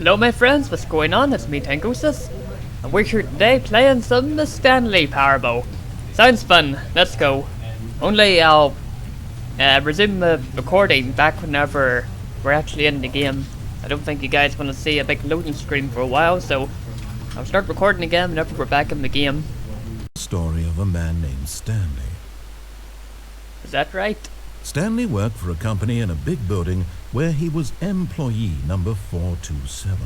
Hello my friends, what's going on? It's me Tangociss, and we're here today playing some Stanley Powerbow. Sounds fun, let's go. Only I'll resume the recording back whenever we're actually in the game. I don't think you guys want to see a big loading screen for a while, so I'll start recording again whenever we're back in the game. Story of a man named Stanley. Is that right? Stanley worked for a company in a big building where he was employee number 427.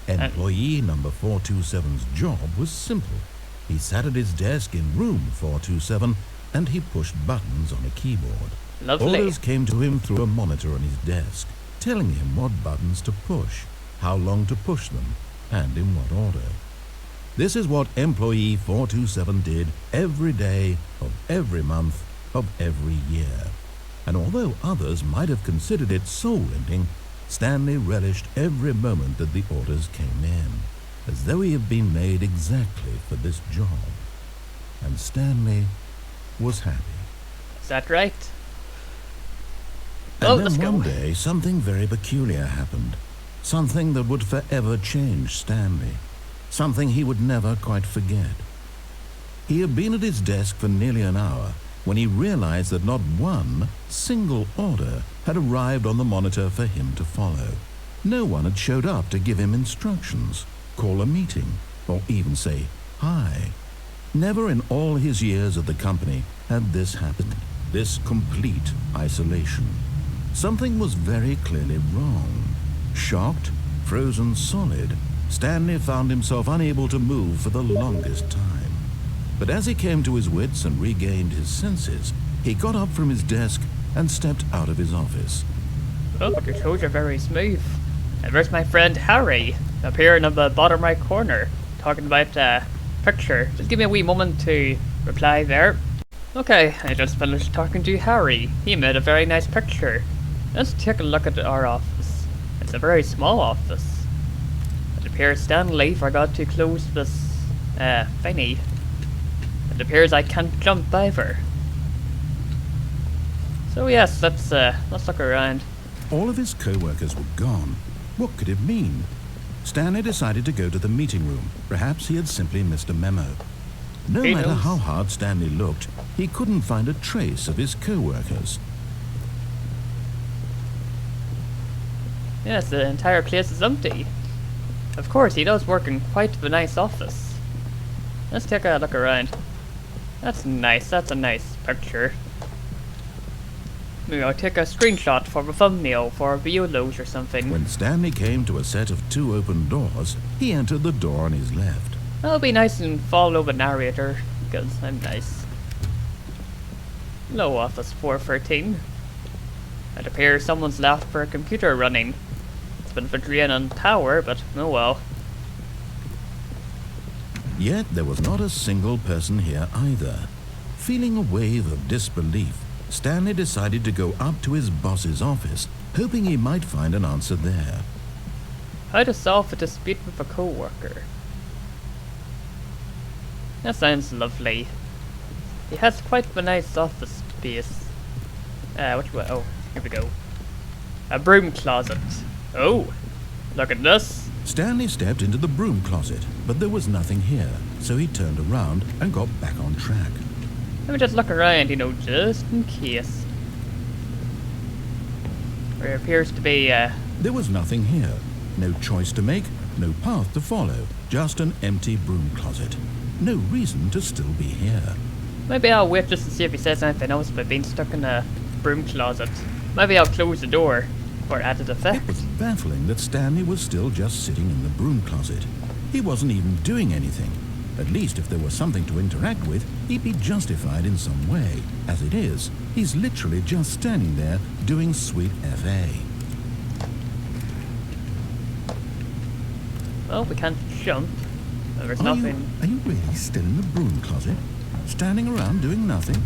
Employee number 427's job was simple. He sat at his desk in room 427 and he pushed buttons on a keyboard. Lovely. Orders came to him through a monitor on his desk, telling him what buttons to push, how long to push them, and in what order. This is what employee 427 did every day of every month of every year. And although others might have considered it soul-ending, Stanley relished every moment that the orders came in, as though he had been made exactly for this job. And Stanley was happy. Is that right? And let's then go. one day, something very peculiar happened. Something that would forever change Stanley. Something he would never quite forget. He had been at his desk for nearly an hour when he realized that not one single order had arrived on the monitor for him to follow. No one had showed up to give him instructions, call a meeting, or even say hi. Never in all his years at the company had this happened, this complete isolation. Something was very clearly wrong. Shocked, frozen solid, Stanley found himself unable to move for the longest time. But as he came to his wits and regained his senses, he got up from his desk and stepped out of his office. Oh, but your toes are very smooth. And where's my friend Harry? Up here in the bottom right corner, talking about picture. Just give me a wee moment to reply there. Okay, I just finished talking to Harry. He made a very nice picture. Let's take a look at our office. It's a very small office. It appears Stanley forgot to close this thingy. It appears I can't jump either. So yes, let's look around. All of his co-workers were gone. What could it mean? Stanley decided to go to the meeting room. Perhaps he had simply missed a memo. No matter how hard Stanley looked, he couldn't find a trace of his co-workers. Yes, the entire place is empty. Of course, he does work in quite the nice office. Let's take a look around. That's nice, that's a nice picture. Maybe I'll take a screenshot for the thumbnail for Violos or something. When Stanley came to a set of two open doors, he entered the door on his left. I'll be nice and follow the narrator, because I'm nice. Hello, Office 413. It appears someone's left for a computer running. It's been for drain on power, but oh well. Yet there was not a single person here either. Feeling a wave of disbelief, Stanley decided to go up to his boss's office, hoping he might find an answer there. How to solve a dispute with a co-worker. That sounds lovely. He has quite a nice office space. Which way? Oh, here we go. A broom closet. Oh, look at this. Stanley stepped into the broom closet, but there was nothing here, so he turned around and got back on track. Let me just look around, you know, just in case. There appears to be, There was nothing here. No choice to make, no path to follow, just an empty broom closet. No reason to still be here. Maybe I'll wait just to see if he says anything else about being stuck in a broom closet. Maybe I'll close the door for added effect. It was baffling that Stanley was still just sitting in the broom closet. He wasn't even doing anything. At least if there was something to interact with, he'd be justified in some way. As it is, he's literally just standing there doing sweet FA. Well, we can't jump. There's nothing. Are you really still in the broom closet? Standing around doing nothing?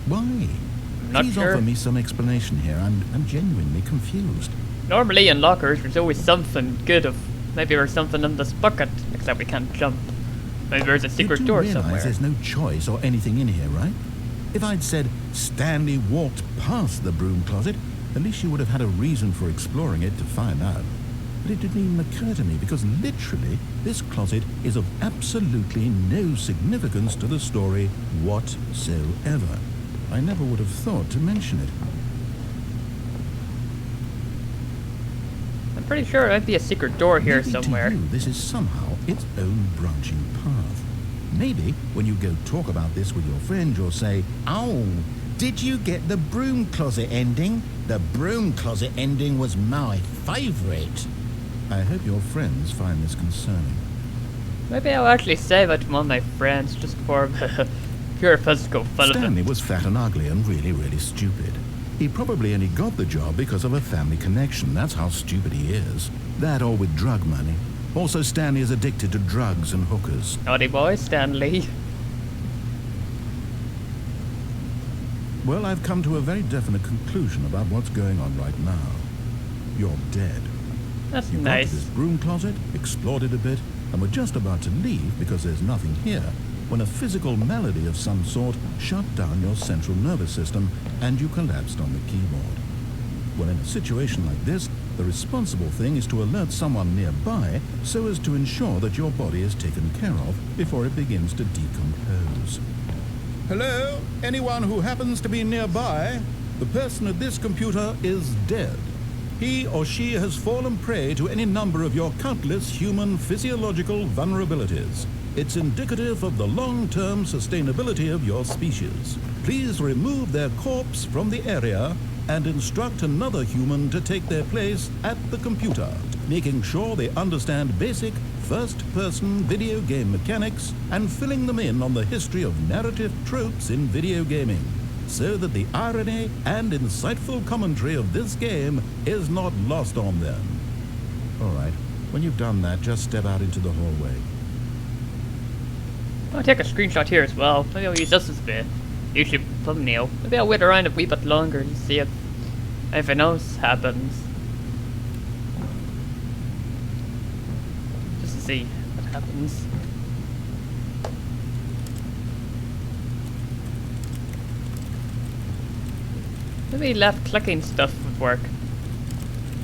Why? Not Please sure. offer me some explanation here. I'm genuinely confused. Normally in lockers there's always something good of. Maybe there's something in this bucket, except we can't jump. Maybe there's a secret door You do somewhere. realize there's no choice or anything in here, right? If I'd said Stanley walked past the broom closet, at least you would have had a reason for exploring it to find out. but it didn't even occur to me because literally this closet is of absolutely no significance to the story whatsoever. I never would have thought to mention it. I'm pretty sure there might be a secret door here Maybe somewhere. to you, this is somehow its own branching path. Maybe when you go talk about this with your friend, you'll say, "Oh, did you get the broom closet ending? The broom closet ending was my favourite." I hope your friends find this concerning. Maybe I'll actually say that to one of my friends just for pure physical fun of Stanley it. was fat and ugly and really, really stupid. He probably only got the job because of a family connection. That's how stupid he is. That or with drug money. Also, Stanley is addicted to drugs and hookers. Naughty boy, Stanley. Well, I've come to a very definite conclusion about what's going on right now. You're dead. That's You got to nice. this broom closet, explored it a bit, and were just about to leave because there's nothing here, when a physical malady of some sort shut down your central nervous system and you collapsed on the keyboard. Well, in a situation like this, the responsible thing is to alert someone nearby so as to ensure that your body is taken care of before it begins to decompose. Hello? Anyone who happens to be nearby? The person at this computer is dead. He or she has fallen prey to any number of your countless human physiological vulnerabilities. It's indicative of the long-term sustainability of your species. Please remove their corpse from the area and instruct another human to take their place at the computer, making sure they understand basic first-person video game mechanics and filling them in on the history of narrative tropes in video gaming, so that the irony and insightful commentary of this game is not lost on them. All right, when you've done that, just step out into the hallway. I'll take a screenshot here as well. Maybe I'll use this as the YouTube thumbnail. Maybe I'll wait around a wee bit longer and see if anything else happens. Just to see what happens. Maybe left clicking stuff would work.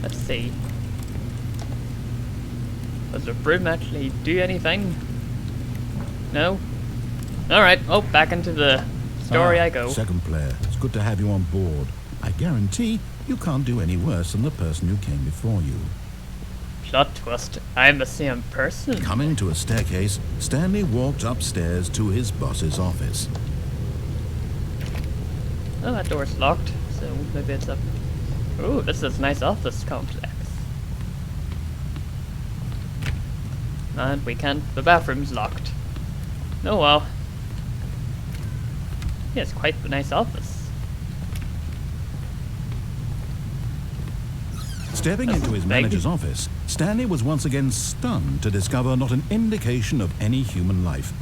Let's see. Does the broom actually do anything? No? Alright, oh, back into the story I go. Second player, it's good to have you on board. I guarantee you can't do any worse than the person who came before you. Plot twist. I'm the same person. Coming to a staircase, Stanley walked upstairs to his boss's office. Oh, that door's locked, so maybe it's up. Ooh, this is a nice office complex. And we can't. The bathroom's locked. Oh well. Yeah, it's quite a nice office. Stepping That's into his big. manager's office, Stanley was once again stunned to discover not an indication of any human life.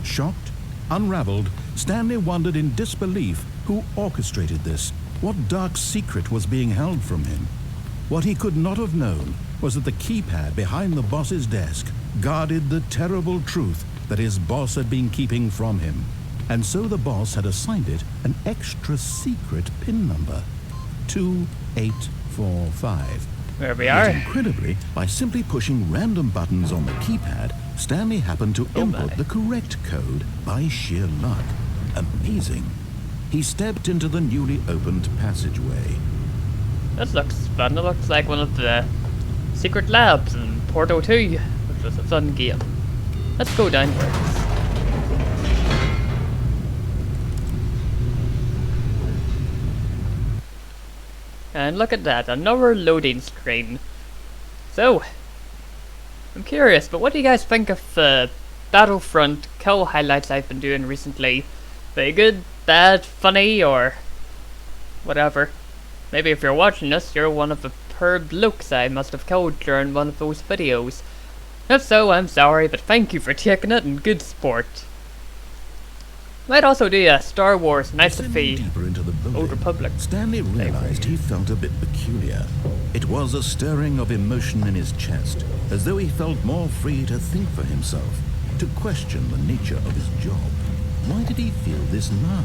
Shocked, unraveled, Stanley wondered in disbelief who orchestrated this, what dark secret was being held from him. What he could not have known was that the keypad behind the boss's desk guarded the terrible truth that his boss had been keeping from him. And so the boss had assigned it an extra secret PIN number, 2845. There we Yet are. incredibly, by simply pushing random buttons on the keypad, Stanley happened to input my. the correct code by sheer luck. Amazing. He stepped into the newly opened passageway. This looks fun. It looks like one of the secret labs in Porto 2, which was a fun game. Let's go downwards. And look at that, another loading screen. So, I'm curious, but what do you guys think of the Battlefront kill highlights I've been doing recently? Very good, bad, funny, or whatever. Maybe if you're watching this, you're one of the poor blokes I must have killed during one of those videos. If so, I'm sorry, but thank you for taking it and good sport. Might also do a Star Wars Knights of Descending the deeper into the building, Old Republic. Stanley realized he felt a bit peculiar. It was a stirring of emotion in his chest, as though he felt more free to think for himself, to question the nature of his job. Why did he feel this now,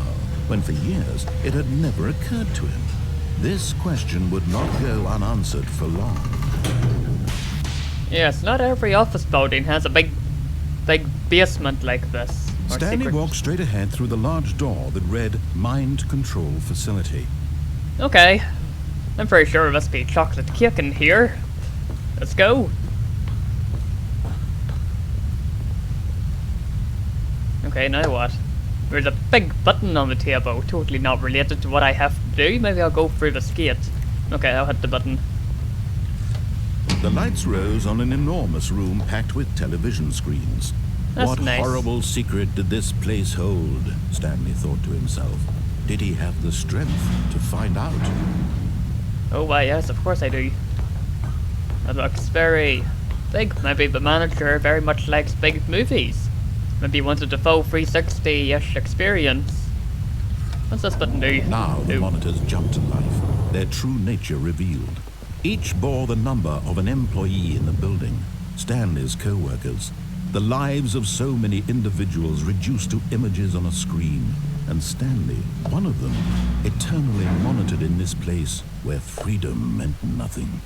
when for years it had never occurred to him? This question would not go unanswered for long. Yes, not every office building has a big basement like this. Or Stanley secret. walked straight ahead through the large door that read Mind Control Facility. Okay. I'm pretty sure there must be chocolate cake in here. Let's go. Okay, now what? There's a big button on the table, totally not related to what I have to do. Maybe I'll go through the gate. Okay, I'll hit the button. The lights rose on an enormous room packed with television screens. That's What nice. horrible secret did this place hold? Stanley thought to himself. Did he have the strength to find out? Oh, why, yes, of course I do. That looks very big. Maybe the manager very much likes big movies. Maybe he wanted a full 360-ish experience. What's this button do? Now the Ooh. monitors jumped to life, their true nature revealed. Each bore the number of an employee in the building, Stanley's co-workers. The lives of so many individuals reduced to images on a screen, and Stanley, one of them, eternally monitored in this place where freedom meant nothing.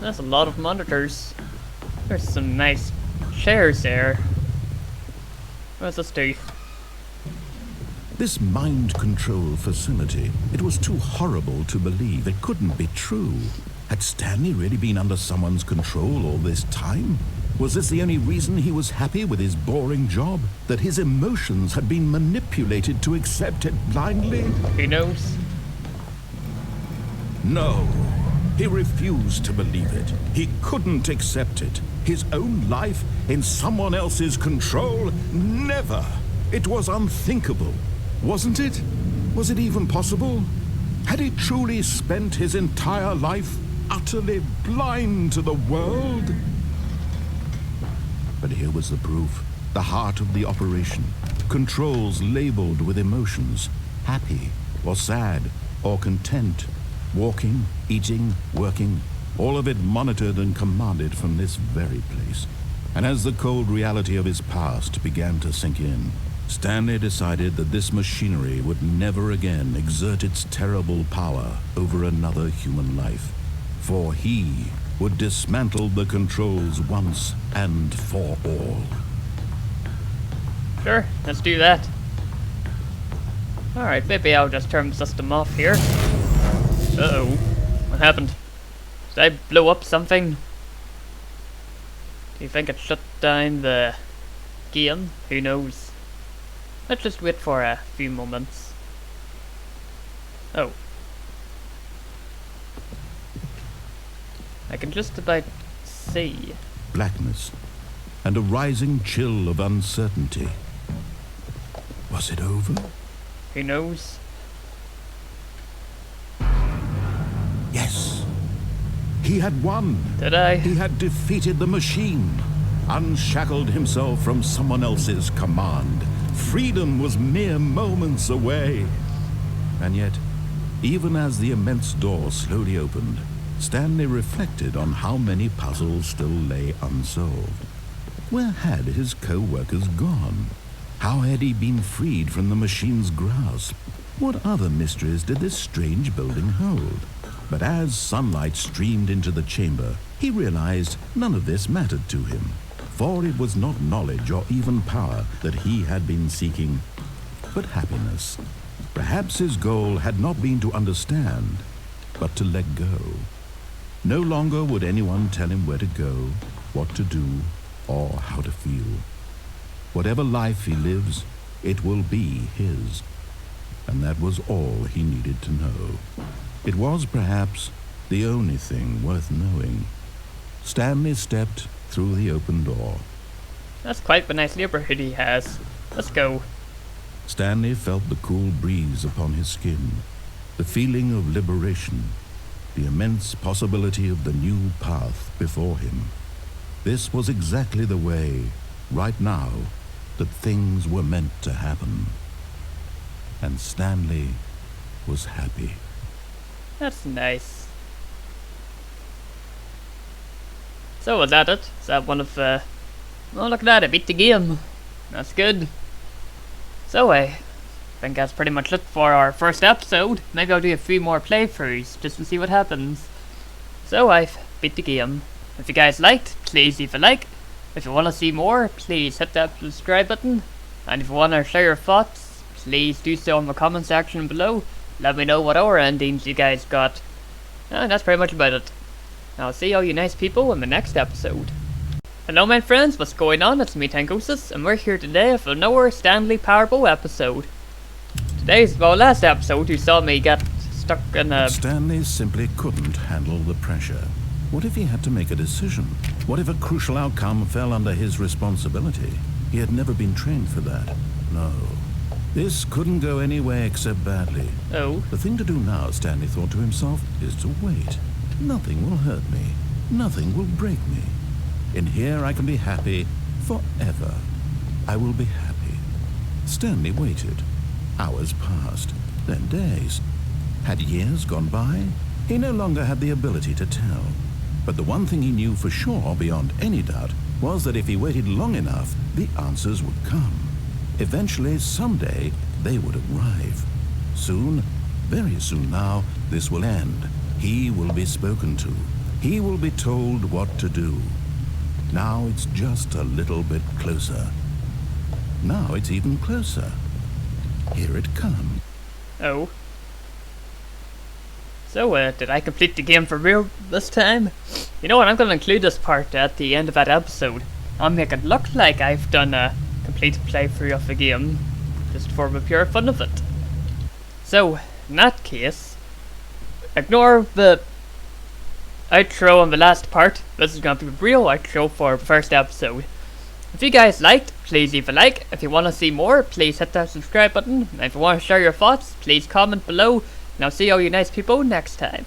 That's a lot of monitors. There's some nice chairs there. What's this do? This mind control facility, it was too horrible to believe. It couldn't be true. Had Stanley really been under someone's control all this time? Was this the only reason he was happy with his boring job? That his emotions had been manipulated to accept it blindly? Who knows? No. He refused to believe it. He couldn't accept it. His own life in someone else's control? Never. It was unthinkable. Wasn't it? Was it even possible? Had he truly spent his entire life utterly blind to the world? But here was the proof. The heart of the operation. Controls labeled with emotions. Happy, or sad, or content. Walking, eating, working. All of it monitored and commanded from this very place. And as the cold reality of his past began to sink in, Stanley decided that this machinery would never again exert its terrible power over another human life. For he would dismantle the controls once and for all. Sure, let's do that. Alright, maybe I'll just turn the system off here. Uh-oh. What happened? Did I blow up something? Do you think it shut down the game? Who knows? Let's just wait for a few moments. Oh. I can just about see. Blackness and a rising chill of uncertainty. Was it over? Who knows? Yes. He had won. Did I? He had defeated the machine, unshackled himself from someone else's command. Freedom was mere moments away. And yet, even as the immense door slowly opened, Stanley reflected on how many puzzles still lay unsolved. Where had his co-workers gone? How had he been freed from the machine's grasp? What other mysteries did this strange building hold? But as sunlight streamed into the chamber, he realized none of this mattered to him. For it was not knowledge or even power that he had been seeking, but happiness. Perhaps his goal had not been to understand, but to let go. No longer would anyone tell him where to go, what to do, or how to feel. Whatever life he lives, it will be his. And that was all he needed to know. It was perhaps the only thing worth knowing. Stanley stepped through the open door. That's quite the nice neighborhood he has. Let's go. Stanley felt the cool breeze upon his skin, the feeling of liberation, the immense possibility of the new path before him. This was exactly the way, right now, that things were meant to happen. And Stanley was happy. That's nice. So was that it? Is that one of the... Oh, look at that, I beat the game. That's good. So I think that's pretty much it for our first episode. Maybe I'll do a few more playthroughs just to see what happens. So I've beat the game. If you guys liked, please leave a like. If you want to see more, please hit that subscribe button. And if you want to share your thoughts, please do so in the comment section below. Let me know what other endings you guys got. And that's pretty much about it. I'll see all you nice people in the next episode. Hello my friends, what's going on? It's me Tangociss, and we're here today for another Stanley Parable episode. Last episode you saw me get stuck in a... Stanley simply couldn't handle the pressure. What if he had to make a decision? What if a crucial outcome fell under his responsibility? He had never been trained for that. No. This couldn't go any way except badly. Oh. The thing to do now, Stanley thought to himself, is to wait. Nothing will hurt me. Nothing will break me. In here I can be happy forever. I will be happy. Stanley waited. Hours passed, then days. Had years gone by? He no longer had the ability to tell. But the one thing he knew for sure, beyond any doubt, was that if he waited long enough, the answers would come. Eventually, someday, they would arrive. Soon, very soon now, this will end. He will be spoken to. He will be told what to do. Now it's just a little bit closer. Now it's even closer. Here it comes. Oh. So, did I complete the game for real this time? You know what, I'm gonna include this part at the end of that episode. I'll make it look like I've done a complete playthrough of the game, just for the pure fun of it. So, in that case, ignore the outro on the last part. This is gonna be the real outro for the first episode. If you guys liked, please leave a like. If you want to see more, please hit that subscribe button. And if you want to share your thoughts, please comment below. And I'll see all you nice people next time.